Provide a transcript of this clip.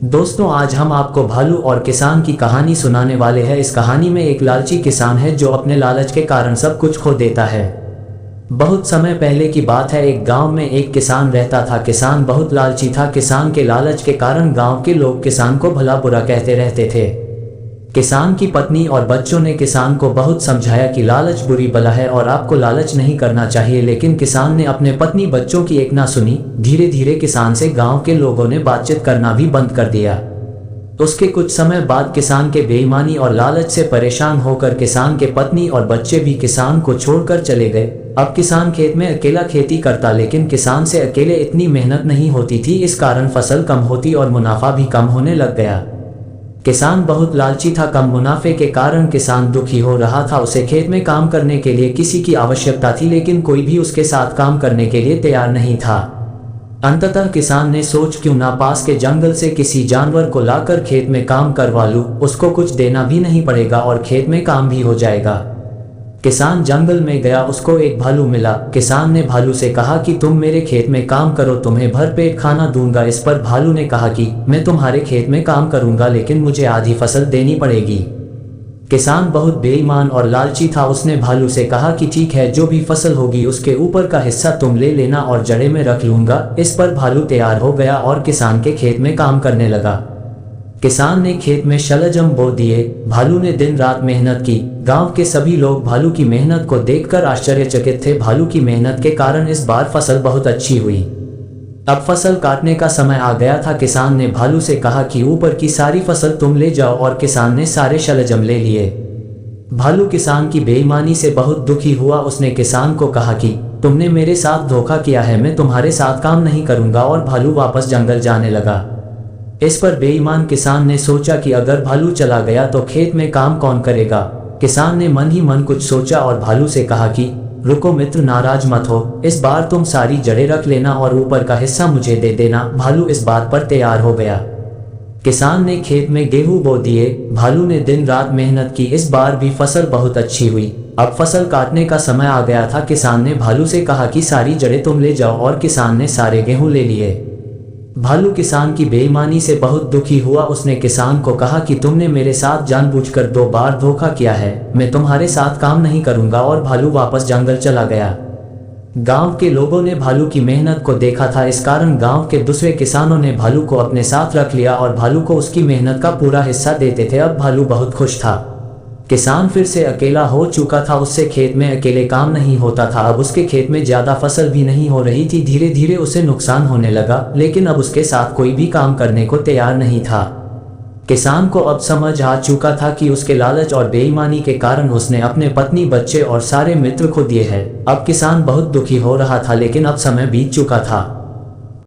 दोस्तों, आज हम आपको भालू और किसान की कहानी सुनाने वाले हैं। इस कहानी में एक लालची किसान है जो अपने लालच के कारण सब कुछ खो देता है। बहुत समय पहले की बात है। एक गांव में एक किसान रहता था। किसान बहुत लालची था। किसान के लालच के कारण गांव के लोग किसान को भला बुरा कहते रहते थे। किसान की पत्नी और बच्चों ने किसान को बहुत समझाया कि लालच बुरी बला है और आपको लालच नहीं करना चाहिए, लेकिन किसान ने अपने पत्नी बच्चों की एक ना सुनी। धीरे धीरे किसान से गांव के लोगों ने बातचीत करना भी बंद कर दिया। उसके कुछ समय बाद किसान के बेईमानी और लालच से परेशान होकर किसान के पत्नी और बच्चे भी किसान को छोड़कर चले गए। अब किसान खेत में अकेला खेती करता, लेकिन किसान से अकेले इतनी मेहनत नहीं होती थी। इस कारण फसल कम होती और मुनाफा भी कम होने लग गया। किसान बहुत लालची था। कम मुनाफे के कारण किसान दुखी हो रहा था। उसे खेत में काम करने के लिए किसी की आवश्यकता थी, लेकिन कोई भी उसके साथ काम करने के लिए तैयार नहीं था। अंततः किसान ने सोच क्यों ना पास के जंगल से किसी जानवर को लाकर खेत में काम करवा लूं। उसको कुछ देना भी नहीं पड़ेगा और खेत में काम भी हो जाएगा। किसान जंगल में गया। उसको एक भालू मिला। किसान ने भालू से कहा कि तुम मेरे खेत में काम करो, तुम्हें भरपेट खाना दूंगा। इस पर भालू ने कहा कि मैं तुम्हारे खेत में काम करूंगा, लेकिन मुझे आधी फसल देनी पड़ेगी। किसान बहुत बेईमान और लालची था। उसने भालू से कहा कि ठीक है, जो भी फसल होगी उसके ऊपर का हिस्सा तुम ले लेना और जड़े में रख लूंगा। इस पर भालू तैयार हो गया और किसान के खेत में काम करने लगा। किसान ने खेत में शलजम बो दिए। भालू ने दिन रात मेहनत की। गांव के सभी लोग भालू की मेहनत को देखकर आश्चर्यचकित थे। भालू की मेहनत के कारण इस बार फसल बहुत अच्छी हुई। अब फसल काटने का समय आ गया था। किसान ने भालू से कहा कि ऊपर की सारी फसल तुम ले जाओ, और किसान ने सारे शलजम ले लिए। भालू किसान की बेईमानी से बहुत दुखी हुआ। उसने किसान को कहा कि तुमने मेरे साथ धोखा किया है, मैं तुम्हारे साथ काम नहीं करूंगा, और भालू वापस जंगल जाने लगा। इस पर बेईमान किसान ने सोचा कि अगर भालू चला गया तो खेत में काम कौन करेगा। किसान ने मन ही मन कुछ सोचा और भालू से कहा कि रुको मित्र, नाराज मत हो, इस बार तुम सारी जड़ें रख लेना और ऊपर का हिस्सा मुझे दे देना। भालू इस बात पर तैयार हो गया। किसान ने खेत में गेहूं बो दिए। भालू ने दिन रात मेहनत की। इस बार भी फसल बहुत अच्छी हुई। अब फसल काटने का समय आ गया था। किसान ने भालू से कहा कि सारी जड़ें तुम ले जाओ, और किसान ने सारे गेहूं ले लिए। भालू किसान की बेईमानी से बहुत दुखी हुआ। उसने किसान को कहा कि तुमने मेरे साथ जानबूझकर 2 बार धोखा किया है, मैं तुम्हारे साथ काम नहीं करूंगा, और भालू वापस जंगल चला गया। गांव के लोगों ने भालू की मेहनत को देखा था। इस कारण गांव के दूसरे किसानों ने भालू को अपने साथ रख लिया और भालू को उसकी मेहनत का पूरा हिस्सा देते थे। अब भालू बहुत खुश था। किसान फिर से अकेला हो चुका था। उससे खेत में अकेले काम नहीं होता था। अब उसके खेत में ज्यादा फसल भी नहीं हो रही थी। धीरे धीरे उसे नुकसान होने लगा, लेकिन अब उसके साथ कोई भी काम करने को तैयार नहीं था। किसान को अब समझ आ चुका था कि उसके लालच और बेईमानी के कारण उसने अपने पत्नी, बच्चे और सारे मित्र खो दिए हैं। अब किसान बहुत दुखी हो रहा था, लेकिन अब समय बीत चुका था।